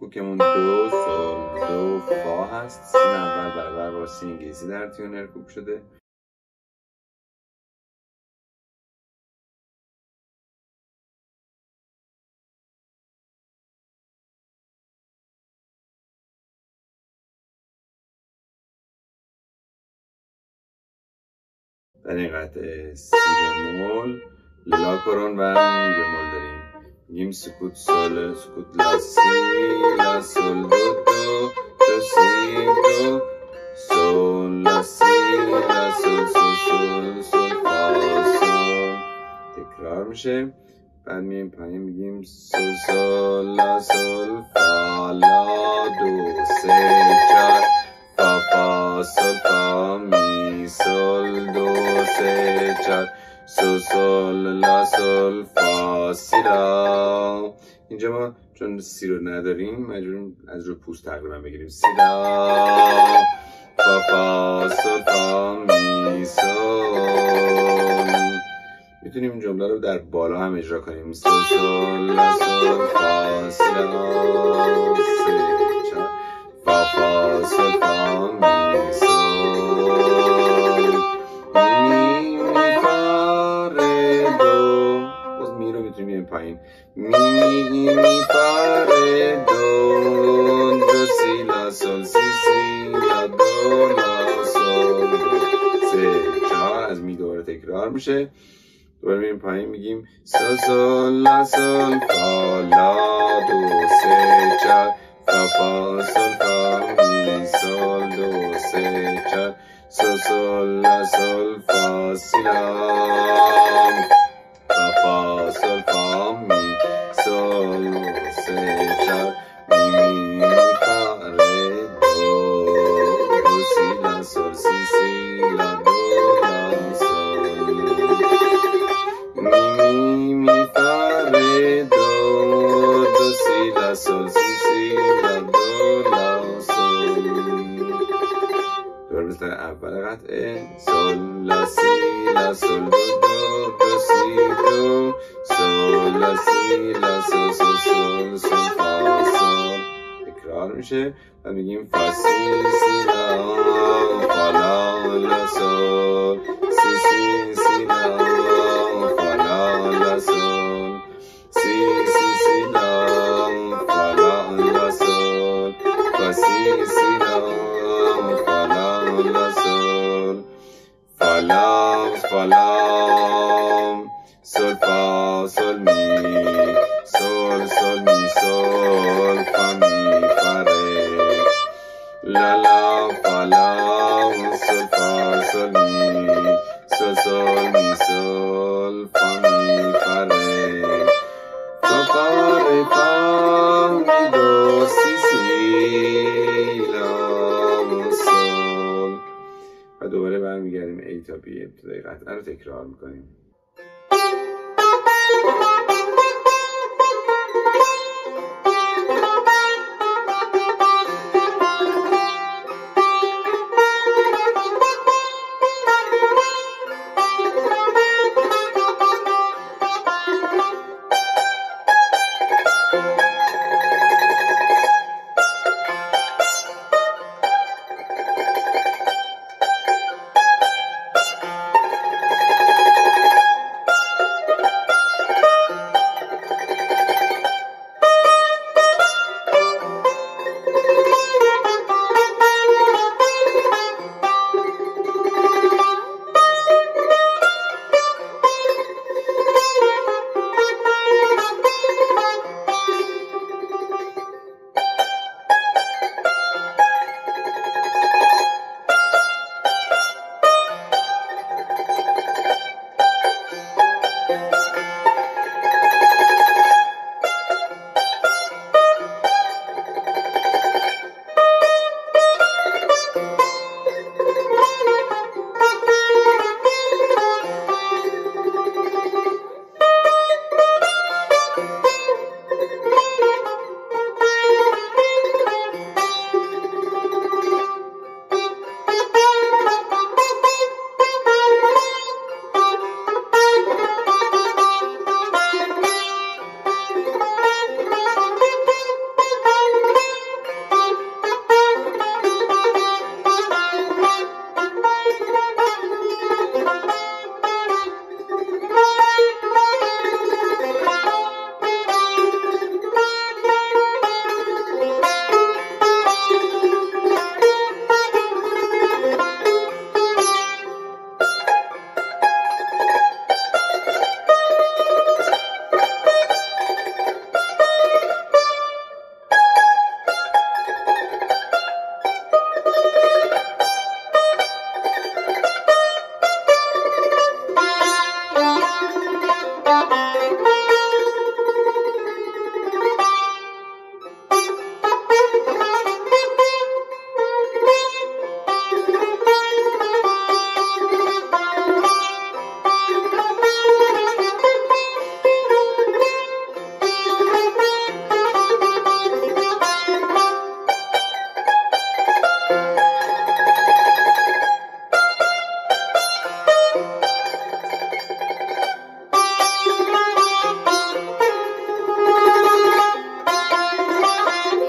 کوکمون دو سل دو فا هست. سیم اول برابر با سی انگلیسی در تیونر کوک شده. در این قطعه سی بمول، لا کرون و می بمول داریم. میگیم سکوت سول، سکوت لا سی، لا سول دو دو، دو سی دو، سول لا سی، لا سول سول سول سول فا سول. تکرار میشه. بعد میایم پایین میگیم سول سول لا سول فا لا دو سه چار، فا فا سول فا می سول دو سه چار، سول سول لا سول فا سی لا. اینجا ما چون سی رو نداریم مجبوریم از رو پوست تقریبا بگیریم. سی لا فا فا سول فا می سول. میتونیم این جمله رو در بالا هم اجرا کنیم. سول سول لا سول فا سی لا سه چار، فا فا سول فا می سول. می می فا ره دو. باز می رو میتونیم بیاریم پایین. می می فا ره دو، دو سی لا سول سی سی لا دو لا سول دو سه چار. از می دوباره تکرار میشه. دوباره میریم پایین میگیم سول سول لا سول فا لا دو سه چار، فا فا سول فا می سول دو سه چار، سول سول لا سول فا سی لا، فا فا سول فا می سول دو سه چار، می می فا ره دو، دو سی لا سول سی سی لا دو لا سول. می می فا ره دو، دو سی لا سول سی سی لا دو لا سول. دوباره مثل اول قطعه. سول لا سی لا سول دو دو، دو سی دو، سول لا سی لا سول سول سول سول فا سول. تکرار میشه و میگیم فا سی سی لا فا لا لا سول، سی سی سی لا فا لا لا سول، سی سی سی لا فا لا لا سول، فا سی سی لا فا لا لا سول، فا لا فا لا سول فا سول می سول سول می سول فا می فا ره، لا لا فا لا سول فا سول می سول سول می سول فا می فا ره، فا فا ره فا می دو سی سی لا سول. و دوباره برمیگردیم ای تا بی. ابتدای قطعه رو تکرار میکنیم.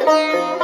لا.